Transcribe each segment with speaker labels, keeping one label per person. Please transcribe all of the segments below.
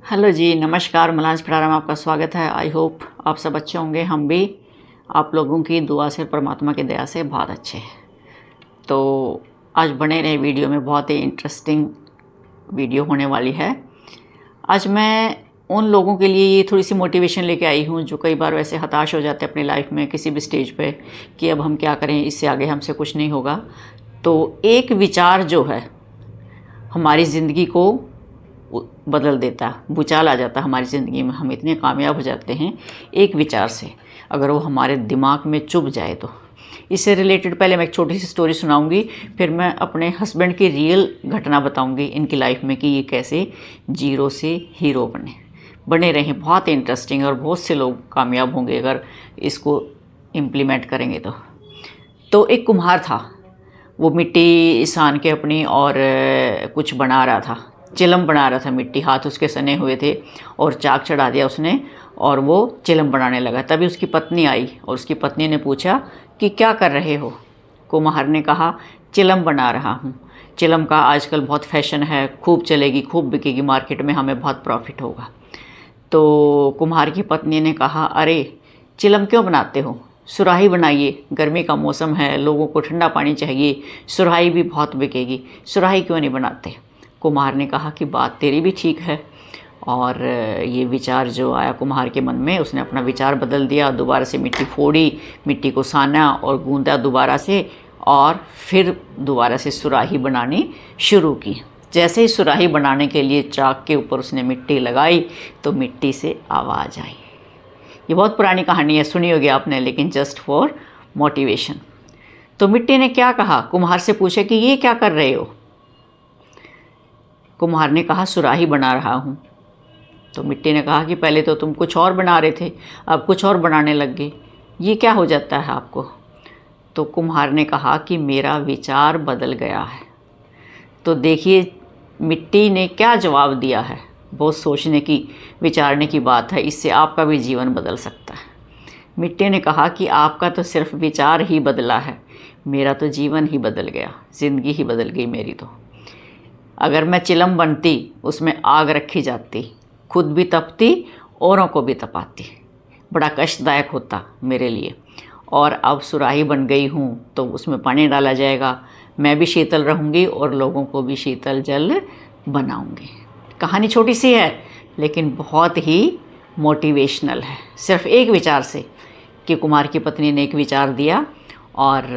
Speaker 1: Hello जी, नमस्कार। मलांज प्राणायाम में आपका स्वागत है। आई होप आप सब अच्छे होंगे। हम भी आप लोगों की दुआ से, परमात्मा की दया से बहुत अच्छे हैं। तो आज बने रहे वीडियो में, बहुत ही इंटरेस्टिंग वीडियो होने वाली है। आज मैं उन लोगों के लिए ये थोड़ी सी मोटिवेशन लेके आई हूँ जो कई बार वैसे हताश हो जाते हैं अपनी लाइफ में किसी भी स्टेज पे कि अब हम क्या करें, इससे आगे हमसे कुछ नहीं होगा। तो एक विचार जो है हमारी ज़िंदगी को बदल देता है, भूचाल आ जाता है हमारी ज़िंदगी में। हम इतने कामयाब हो जाते हैं एक विचार से, अगर वो हमारे दिमाग में चुभ जाए तो। इससे रिलेटेड पहले मैं एक छोटी सी स्टोरी सुनाऊंगी, फिर मैं अपने हस्बैंड की रियल घटना बताऊंगी इनकी लाइफ में कि ये कैसे जीरो से हीरो बने रहें। बहुत इंटरेस्टिंग और बहुत से लोग कामयाब होंगे अगर इसको इम्प्लीमेंट करेंगे तो एक कुम्हार था, वो मिट्टी सान के अपनी और कुछ बना रहा था, चिलम बना रहा था। मिट्टी, हाथ उसके सने हुए थे और चाक चढ़ा दिया उसने और वो चिलम बनाने लगा। तभी उसकी पत्नी आई और उसकी पत्नी ने पूछा कि क्या कर रहे हो। कुम्हार ने कहा चिलम बना रहा हूँ। चिलम का आजकल बहुत फैशन है, खूब चलेगी, खूब बिकेगी मार्केट में, हमें बहुत प्रॉफिट होगा। तो कुम्हार की पत्नी ने कहा अरे चिलम क्यों बनाते हो, सुराही बनाइए, गर्मी का मौसम है, लोगों को ठंडा पानी चाहिए, सुराही भी बहुत बिकेगी, सुराही क्यों नहीं बनाते। कुम्हार ने कहा कि बात तेरी भी ठीक है। और ये विचार जो आया कुम्हार के मन में, उसने अपना विचार बदल दिया, दोबारा से मिट्टी फोड़ी, मिट्टी को साना और गूंदा दोबारा से, और फिर दोबारा से सुराही बनानी शुरू की। जैसे ही सुराही बनाने के लिए चाक के ऊपर उसने मिट्टी लगाई तो मिट्टी से आवाज़ आई। ये बहुत पुरानी कहानी है, सुनी होगी आपने, लेकिन जस्ट फॉर मोटिवेशन। तो मिट्टी ने क्या कहा, कुम्हार से पूछा कि ये क्या कर रहे हो। कुम्हार ने कहा सुराही बना रहा हूँ। तो मिट्टी ने कहा कि पहले तो तुम कुछ और बना रहे थे, अब कुछ और बनाने लग गए, ये क्या हो जाता है आपको। तो कुम्हार ने कहा कि मेरा विचार बदल गया है। तो देखिए मिट्टी ने क्या जवाब दिया है। बहुत सोचने की, विचारने की बात है, इससे आपका भी जीवन बदल सकता है। मिट्टी ने कहा कि आपका तो सिर्फ विचार ही बदला है, मेरा तो जीवन ही बदल गया, ज़िंदगी ही बदल गई मेरी तो। अगर मैं चिलम बनती, उसमें आग रखी जाती, खुद भी तपती, औरों को भी तपाती, बड़ा कष्टदायक होता मेरे लिए। और अब सुराही बन गई हूँ तो उसमें पानी डाला जाएगा, मैं भी शीतल रहूँगी और लोगों को भी शीतल जल बनाऊँगी। कहानी छोटी सी है लेकिन बहुत ही मोटिवेशनल है। सिर्फ एक विचार से, कि कुम्हार की पत्नी ने एक विचार दिया और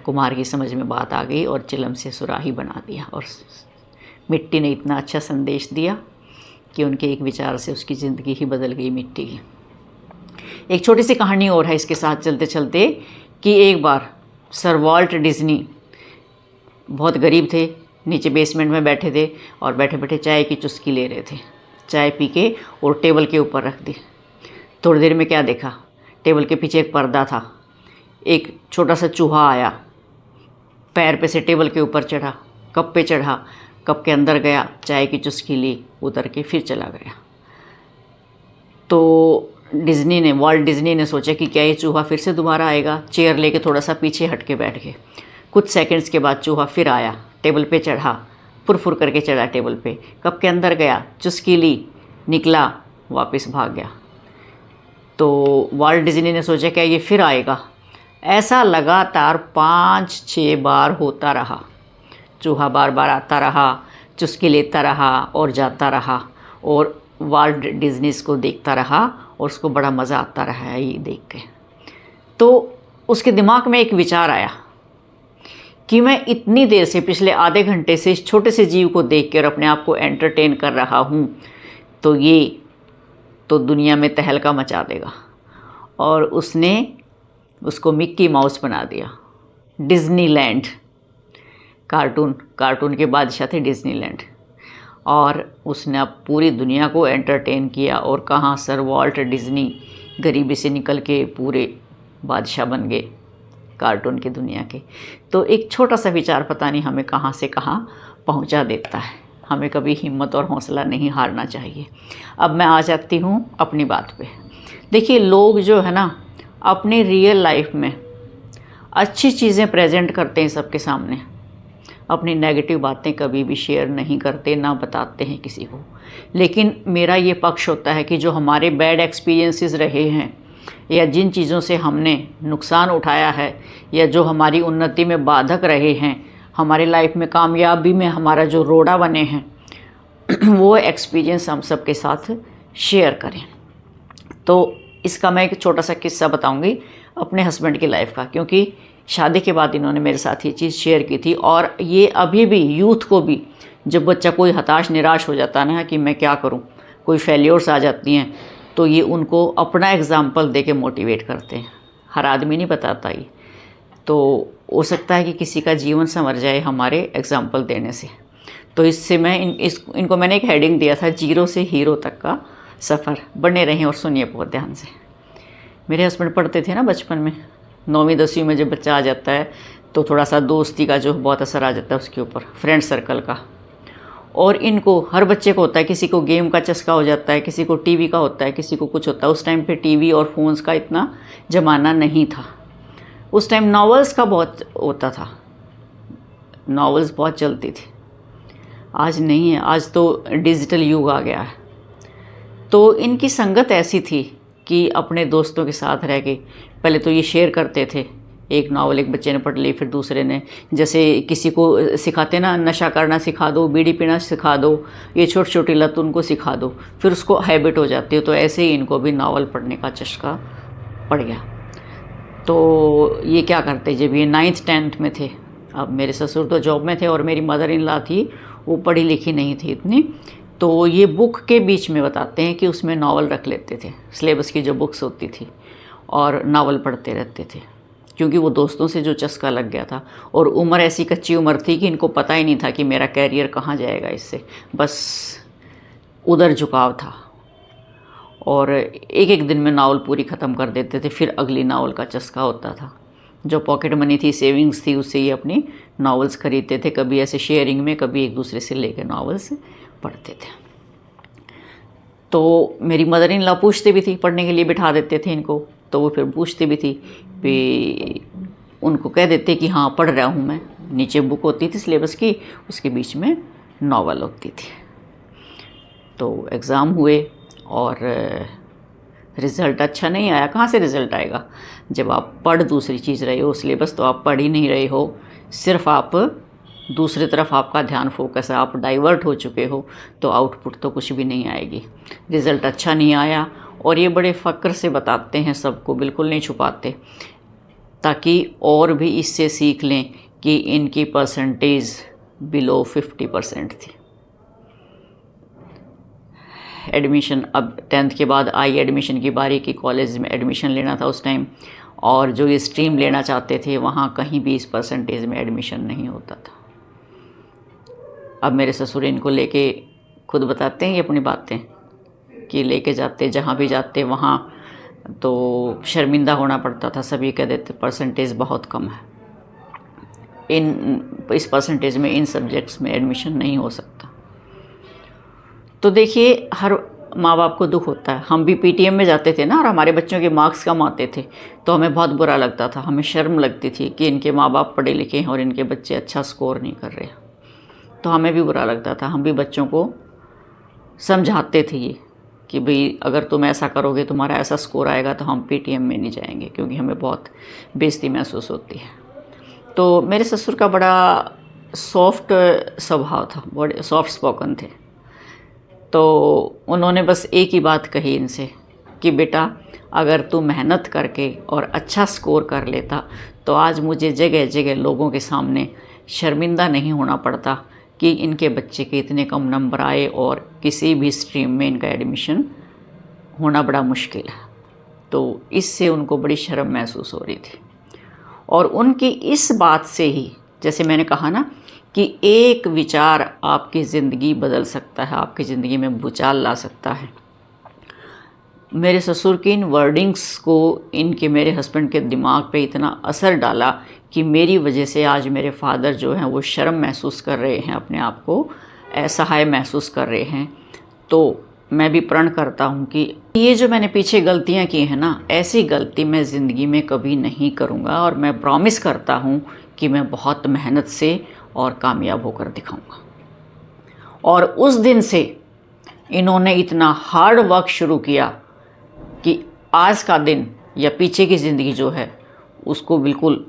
Speaker 1: कुम्हार की समझ में बात आ गई और चिलम से सुराही बना दिया। और मिट्टी ने इतना अच्छा संदेश दिया कि उनके एक विचार से उसकी ज़िंदगी ही बदल गई मिट्टी की। एक छोटी सी कहानी और है इसके साथ चलते चलते, कि एक बार सर वॉल्ट डिज्नी बहुत गरीब थे, नीचे बेसमेंट में बैठे थे और बैठे बैठे चाय की चुस्की ले रहे थे। चाय पी के और टेबल के ऊपर रख दी। थोड़ी देर में क्या देखा, टेबल के पीछे एक पर्दा था, एक छोटा सा चूहा आया, पैर पे से टेबल के ऊपर चढ़ा, कप पे चढ़ा, कप के अंदर गया, चाय की चुस्की ली, उतर के फिर चला गया। तो वॉल्ट डिज्नी ने सोचा कि क्या ये चूहा फिर से दोबारा आएगा। चेयर लेके थोड़ा सा पीछे हट के बैठ गए। कुछ सेकंड्स के बाद चूहा फिर आया, टेबल पे चढ़ा, फुर करके चढ़ा टेबल पे, कप के अंदर गया, चुस्की ली, निकला, वापस भाग गया। तो वॉल्ट डिज्नी ने सोचा क्या ये फिर आएगा। ऐसा लगातार 5-6 बार होता रहा। चूहा बार बार आता रहा, चुस्की लेता रहा और जाता रहा, और वॉल्ट डिज्नी को देखता रहा और उसको बड़ा मज़ा आता रहा ये देख के। तो उसके दिमाग में एक विचार आया कि मैं इतनी देर से, पिछले आधे घंटे से इस छोटे से जीव को देख कर अपने आप को एंटरटेन कर रहा हूँ, तो ये तो दुनिया में तहलका मचा देगा। और उसने उसको मिक्की माउस बना दिया। डिज्नीलैंड, कार्टून के बादशाह थे डिज्नीलैंड। और उसने अब पूरी दुनिया को एंटरटेन किया। और कहाँ सर वॉल्ट डिज्नी गरीबी से निकल के पूरे बादशाह बन गए कार्टून की दुनिया के। तो एक छोटा सा विचार पता नहीं हमें कहाँ से कहाँ पहुँचा देता है। हमें कभी हिम्मत और हौसला नहीं हारना चाहिए। अब मैं आ जाती हूँ अपनी बात पे। देखिए लोग जो है ना, अपनी रियल लाइफ में अच्छी चीज़ें प्रेजेंट करते हैं सबके सामने, अपनी नेगेटिव बातें कभी भी शेयर नहीं करते, ना बताते हैं किसी को। लेकिन मेरा ये पक्ष होता है कि जो हमारे बैड एक्सपीरियंसेस रहे हैं या जिन चीज़ों से हमने नुकसान उठाया है या जो हमारी उन्नति में बाधक रहे हैं, हमारे लाइफ में कामयाबी में हमारा जो रोड़ा बने हैं वो एक्सपीरियंस हम सबके साथ शेयर करें। तो इसका मैं एक छोटा सा किस्सा बताऊंगी अपने हस्बैंड की लाइफ का, क्योंकि शादी के बाद इन्होंने मेरे साथ ये चीज़ शेयर की थी। और ये अभी भी यूथ को भी, जब बच्चा कोई हताश निराश हो जाता है ना कि मैं क्या करूं, कोई फेल्योर्स आ जाती हैं, तो ये उनको अपना एग्जाम्पल दे के मोटिवेट करते हैं। हर आदमी नहीं बताता ये, तो हो सकता है कि किसी का जीवन संवर जाए हमारे एग्जाम्पल देने से। तो इससे मैं इनको मैंने एक हेडिंग दिया था, 0 से हीरो तक का सफ़र। बने रहें और सुनिए बहुत ध्यान से। मेरे हस्बैंड पढ़ते थे ना बचपन में, 9वीं 10वीं में जब बच्चा आ जाता है तो थोड़ा सा दोस्ती का जो बहुत असर आ जाता है उसके ऊपर, फ्रेंड सर्कल का। और इनको, हर बच्चे को होता है, किसी को गेम का चस्का हो जाता है, किसी को टीवी का होता है, किसी को कुछ होता है। उस टाइम पे टीवी और फोन्स का इतना ज़माना नहीं था। उस टाइम नॉवेल्स का बहुत होता था, नॉवेल्स बहुत चलती थी। आज नहीं है, आज तो डिजिटल युग आ गया है। तो इनकी संगत ऐसी थी कि अपने दोस्तों के साथ रह के पहले तो ये शेयर करते थे। एक नावल एक बच्चे ने पढ़ ली, फिर दूसरे ने, जैसे किसी को सिखाते ना, नशा करना सिखा दो, बीड़ी पीना सिखा दो, ये छोटी छोटी लत उनको सिखा दो, फिर उसको हैबिट हो जाती है। तो ऐसे ही इनको भी नावल पढ़ने का चस्का पड़ गया। तो ये क्या करते, जब ये 9th 10th में थे, अब मेरे ससुर तो जॉब में थे और मेरी मदर इन लॉ थी, वो पढ़ी लिखी नहीं थी इतनी, तो ये बुक के बीच में बताते हैं कि उसमें नावल रख लेते थे, सिलेबस की जो बुक्स होती थी, और नावल पढ़ते रहते थे, क्योंकि वो दोस्तों से जो चस्का लग गया था। और उम्र ऐसी कच्ची उम्र थी कि इनको पता ही नहीं था कि मेरा कैरियर कहाँ जाएगा इससे, बस उधर झुकाव था। और एक एक दिन में नावल पूरी ख़त्म कर देते थे, फिर अगली नावल का चस्का होता था। जो पॉकेट मनी थी, सेविंग्स थी, उससे ये अपनी नावल्स खरीदते थे, कभी ऐसे शेयरिंग में, कभी एक दूसरे से लेकर नावल्स पढ़ते थे। तो मेरी मदर इन लॉ पूछती भी थी, पढ़ने के लिए बिठा देते थे इनको, तो वो फिर पूछती भी थी, भी उनको कह देते कि हाँ पढ़ रहा हूँ मैं। नीचे बुक होती थी सिलेबस की, उसके बीच में नावल होती थी। तो एग्ज़ाम हुए और रिज़ल्ट अच्छा नहीं आया। कहाँ से रिज़ल्ट आएगा जब आप पढ़ दूसरी चीज़ रहे हो, सिलेबस तो आप पढ़ ही नहीं रहे हो, सिर्फ आप दूसरी तरफ आपका ध्यान फोकस है, आप डाइवर्ट हो चुके हो, तो आउटपुट तो कुछ भी नहीं आएगी। रिज़ल्ट अच्छा नहीं आया, और ये बड़े फ़क्र से बताते हैं सबको, बिल्कुल नहीं छुपाते, ताकि और भी इससे सीख लें कि इनकी परसेंटेज बिलो 50% थी। एडमिशन, अब 10th के बाद आई एडमिशन की बारी की, कॉलेज में एडमिशन लेना था उस टाइम, और जो ये स्ट्रीम लेना चाहते थे वहाँ कहीं भी इस परसेंटेज में एडमिशन नहीं होता था। अब मेरे ससुर इनको लेके खुद बताते हैं ये अपनी बातें, कि लेके जाते, जहाँ भी जाते वहाँ तो शर्मिंदा होना पड़ता था। सभी कह देते परसेंटेज बहुत कम है, इस परसेंटेज में इन सब्जेक्ट्स में एडमिशन नहीं हो सकता। तो देखिए, हर माँ बाप को दुख होता है। हम भी पीटीएम में जाते थे ना, और हमारे बच्चों के मार्क्स कम आते थे, तो हमें बहुत बुरा लगता था, हमें शर्म लगती थी कि इनके माँ बाप पढ़े लिखे हैं और इनके बच्चे अच्छा स्कोर नहीं कर रहे। तो हमें भी बुरा लगता था। हम भी बच्चों को समझाते थे ये कि भाई अगर तुम ऐसा करोगे, तुम्हारा ऐसा स्कोर आएगा, तो हम पीटीएम में नहीं जाएंगे, क्योंकि हमें बहुत बेइज्जती महसूस होती है। तो मेरे ससुर का बड़ा सॉफ्ट स्वभाव था, बड़े सॉफ्ट स्पोकन थे। तो उन्होंने बस एक ही बात कही इनसे कि बेटा, अगर तू मेहनत करके और अच्छा स्कोर कर लेता, तो आज मुझे जगह जगह लोगों के सामने शर्मिंदा नहीं होना पड़ता कि इनके बच्चे के इतने कम नंबर आए और किसी भी स्ट्रीम में इनका एडमिशन होना बड़ा मुश्किल है। तो इससे उनको बड़ी शर्म महसूस हो रही थी। और उनकी इस बात से ही, जैसे मैंने कहा ना, कि एक विचार आपकी ज़िंदगी बदल सकता है, आपकी ज़िंदगी में भूचाल ला सकता है। मेरे ससुर की इन वर्डिंग्स को इनके मेरे हस्बैंड के दिमाग पे इतना असर डाला कि मेरी वजह से आज मेरे फादर जो हैं वो शर्म महसूस कर रहे हैं, अपने आप को असहाय महसूस कर रहे हैं। तो मैं भी प्रण करता हूँ कि ये जो मैंने पीछे गलतियाँ की हैं ना, ऐसी गलती मैं ज़िंदगी में कभी नहीं करूँगा। और मैं प्रॉमिस करता हूँ कि मैं बहुत मेहनत से और कामयाब होकर दिखाऊंगा। और उस दिन से इन्होंने इतना हार्ड वर्क शुरू किया कि आज का दिन या पीछे की ज़िंदगी जो है उसको बिल्कुल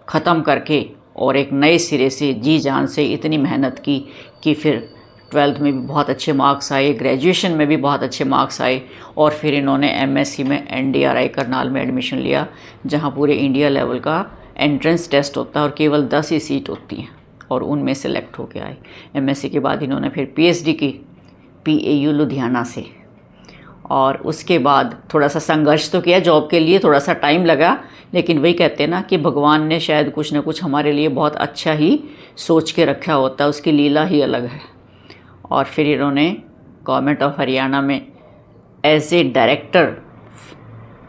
Speaker 1: ख़त्म करके और एक नए सिरे से जी जान से इतनी मेहनत की कि फिर 12th में भी बहुत अच्छे मार्क्स आए, ग्रेजुएशन में भी बहुत अच्छे मार्क्स आए और फिर इन्होंने MSc में NDRI करनाल में एडमिशन लिया, जहाँ पूरे इंडिया लेवल का एंट्रेंस टेस्ट होता है और केवल 10 ही सीट होती हैं और उनमें सेलेक्ट होके आए। MSc के बाद इन्होंने फिर PhD की PAU लुधियाना से, और उसके बाद थोड़ा सा संघर्ष तो किया जॉब के लिए, थोड़ा सा टाइम लगा, लेकिन वही कहते हैं ना कि भगवान ने शायद कुछ ना कुछ हमारे लिए बहुत अच्छा ही सोच के रखा होता है, उसकी लीला ही अलग है। और फिर इन्होंने गवर्नमेंट ऑफ हरियाणा में as a director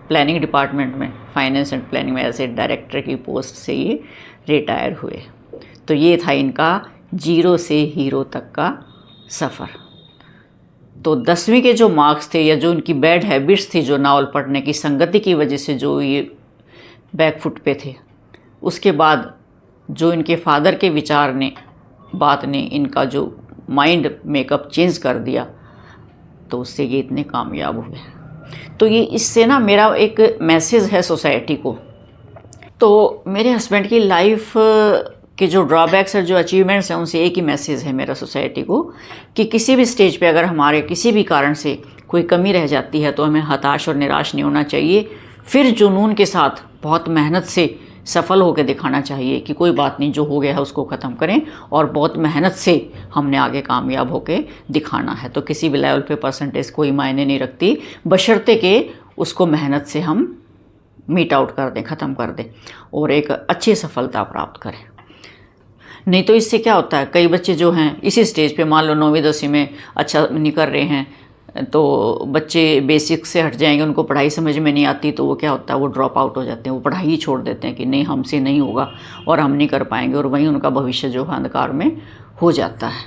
Speaker 1: planning department में, फाइनेंस एंड प्लानिंग में एज ए डायरेक्टर की पोस्ट से ये रिटायर हुए। तो ये था इनका 0 से हीरो तक का सफ़र। तो 10वीं के जो मार्क्स थे या जो उनकी बैड हैबिट्स थी, जो नावल पढ़ने की संगति की वजह से जो ये बैकफुट पे थे, उसके बाद जो इनके फादर के विचार ने, बात ने इनका जो माइंड मेकअप चेंज कर दिया, तो उससे ये इतने कामयाब हुए। तो ये इससे ना मेरा एक मैसेज है सोसाइटी को। तो मेरे हस्बैंड की लाइफ के जो ड्रॉबैक्स और जो अचीवमेंट्स हैं उनसे एक ही मैसेज है मेरा सोसाइटी को, कि किसी भी स्टेज पे अगर हमारे किसी भी कारण से कोई कमी रह जाती है तो हमें हताश और निराश नहीं होना चाहिए, फिर जुनून के साथ बहुत मेहनत से सफल होकर दिखाना चाहिए कि कोई बात नहीं, जो हो गया है उसको ख़त्म करें और बहुत मेहनत से हमने आगे कामयाब होकर दिखाना है। तो किसी भी लेवल पे परसेंटेज कोई मायने नहीं रखती, बशर्ते कि उसको मेहनत से हम मीट आउट कर दें, ख़त्म कर दें और एक अच्छी सफलता प्राप्त करें। नहीं तो इससे क्या होता है, कई बच्चे जो हैं इसी स्टेज पे, मान लो 9वीं 10वीं में अच्छा नहीं कर रहे हैं, तो बच्चे बेसिक से हट जाएंगे, उनको पढ़ाई समझ में नहीं आती, तो वो क्या होता है, वो ड्रॉप आउट हो जाते हैं, वो पढ़ाई ही छोड़ देते हैं कि नहीं हमसे नहीं होगा और हम नहीं कर पाएंगे, और वहीं उनका भविष्य जो है अंधकार में हो जाता है।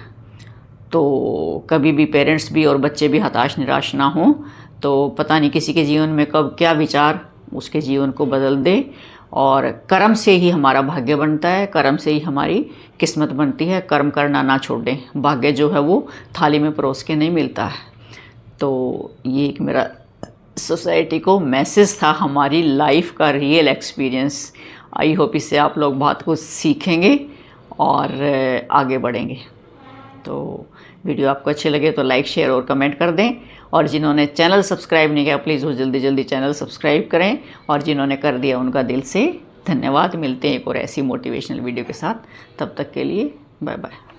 Speaker 1: तो कभी भी पेरेंट्स भी और बच्चे भी हताश निराश ना हों, तो पता नहीं किसी के जीवन में कब क्या विचार उसके जीवन को बदल दे। और कर्म से ही हमारा भाग्य बनता है, कर्म से ही हमारी किस्मत बनती है, कर्म करना ना छोड़ दें, भाग्य जो है वो थाली में परोस के नहीं मिलता है। तो ये एक मेरा सोसाइटी को मैसेज था, हमारी लाइफ का रियल एक्सपीरियंस। आई होप इससे आप लोग बहुत कुछ सीखेंगे और आगे बढ़ेंगे। तो वीडियो आपको अच्छे लगे तो लाइक शेयर और कमेंट कर दें, और जिन्होंने चैनल सब्सक्राइब नहीं किया प्लीज़ वो जल्दी जल्दी चैनल सब्सक्राइब करें, और जिन्होंने कर दिया उनका दिल से धन्यवाद। मिलते हैं एक और ऐसी मोटिवेशनल वीडियो के साथ, तब तक के लिए बाय बाय।